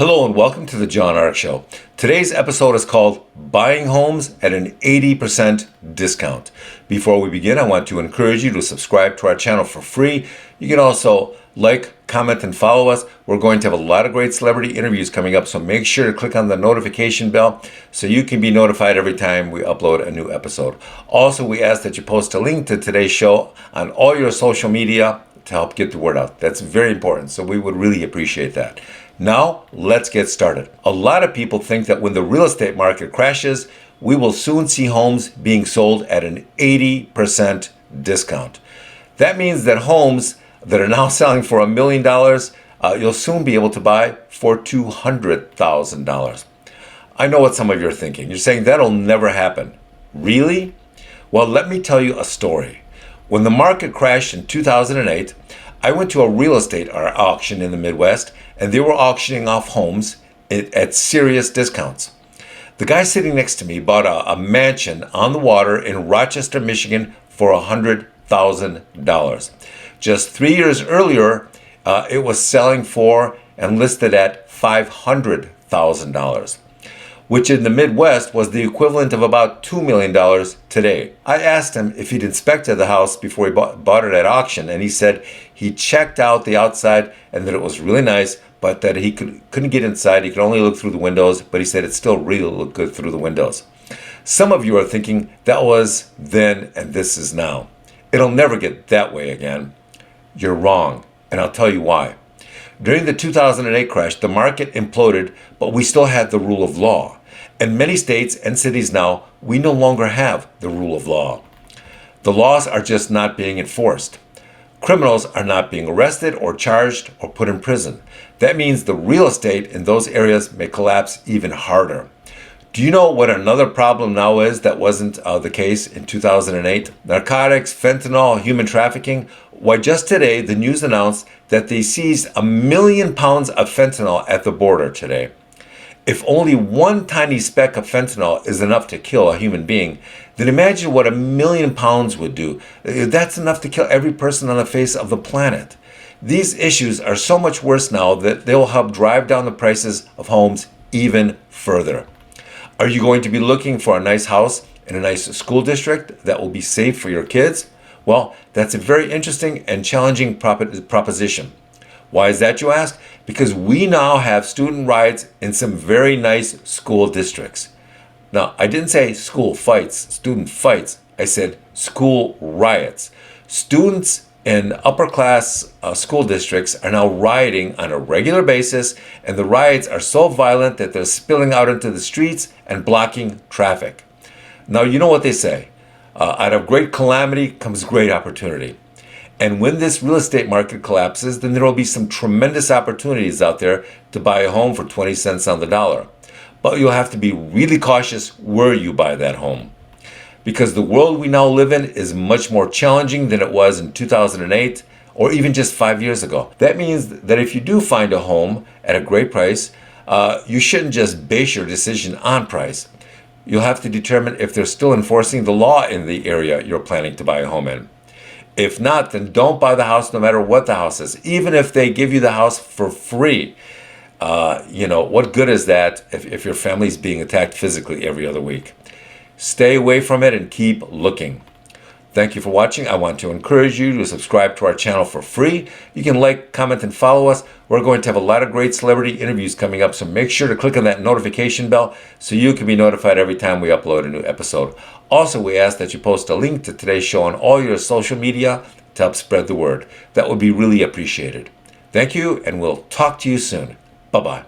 Hello and welcome to the John Ark Show. Today's episode is called Buying Homes at an 80% Discount. Before we begin, I want to encourage you to subscribe to our channel for free. You can also like, comment, and follow us. We're going to have a lot of great celebrity interviews coming up, so make sure to click on the notification bell so you can be notified every time we upload a new episode. Also, we ask that you post a link to today's show on all your social media to help get the word out. That's very important, so we would really appreciate that. Now, let's get started. A lot of people think that when the real estate market crashes, we will soon see homes being sold at an 80% discount. That means that homes that are now selling for $1 million, you'll soon be able to buy for $200,000. I know what some of you are thinking. You're saying that'll never happen. Really? Well, let me tell you a story. When the market crashed in 2008, I went to a real estate auction in the Midwest, and they were auctioning off homes at serious discounts. The guy sitting next to me bought a mansion on the water in Rochester, Michigan for $100,000. Just 3 years earlier, it was selling for and listed at $500,000, which in the Midwest was the equivalent of about $2 million today. I asked him if he'd inspected the house before he bought it at auction, and he said he checked out the outside and that it was really nice, but that he couldn't get inside. He could only look through the windows, but he said it still really looked good through the windows. Some of you are thinking that was then and this is now. It'll never get that way again. You're wrong, and I'll tell you why. During the 2008 crash, the market imploded, but we still had the rule of law. In many states and cities now, we no longer have the rule of law. The laws are just not being enforced. Criminals are not being arrested or charged or put in prison. That means the real estate in those areas may collapse even harder. Do you know what another problem now is that wasn't the case in 2008? Narcotics, fentanyl, human trafficking. Why, just today, the news announced that they seized 1 million pounds of fentanyl at the border today. If only one tiny speck of fentanyl is enough to kill a human being, then imagine what 1 million pounds would do. That's enough to kill every person on the face of the planet. These issues are so much worse now that they will help drive down the prices of homes even further. Are you going to be looking for a nice house in a nice school district that will be safe for your kids? Well, that's a very interesting and challenging proposition. Why is that, you ask? Because we now have student riots in some very nice school districts. Now, I didn't say school fights, student fights. I said school riots. Students in upper class school districts are now rioting on a regular basis, and the riots are so violent that they're spilling out into the streets and blocking traffic. Now, you know what they say. Out of great calamity comes great opportunity. And when this real estate market collapses, then there will be some tremendous opportunities out there to buy a home for 20 cents on the dollar. But you'll have to be really cautious where you buy that home, because the world we now live in is much more challenging than it was in 2008 or even just 5 years ago. That means that if you do find a home at a great price, you shouldn't just base your decision on price. You'll have to determine if they're still enforcing the law in the area you're planning to buy a home in. If not, then don't buy the house no matter what the house is. Even if they give you the house for free, what good is that if your family's being attacked physically every other week? Stay away from it and keep looking. Thank you for watching. I want to encourage you to subscribe to our channel for free. You can like, comment, and follow us. We're going to have a lot of great celebrity interviews coming up, so make sure to click on that notification bell so you can be notified every time we upload a new episode. Also, we ask that you post a link to today's show on all your social media to help spread the word. That would be really appreciated. Thank you, and we'll talk to you soon. Bye-bye.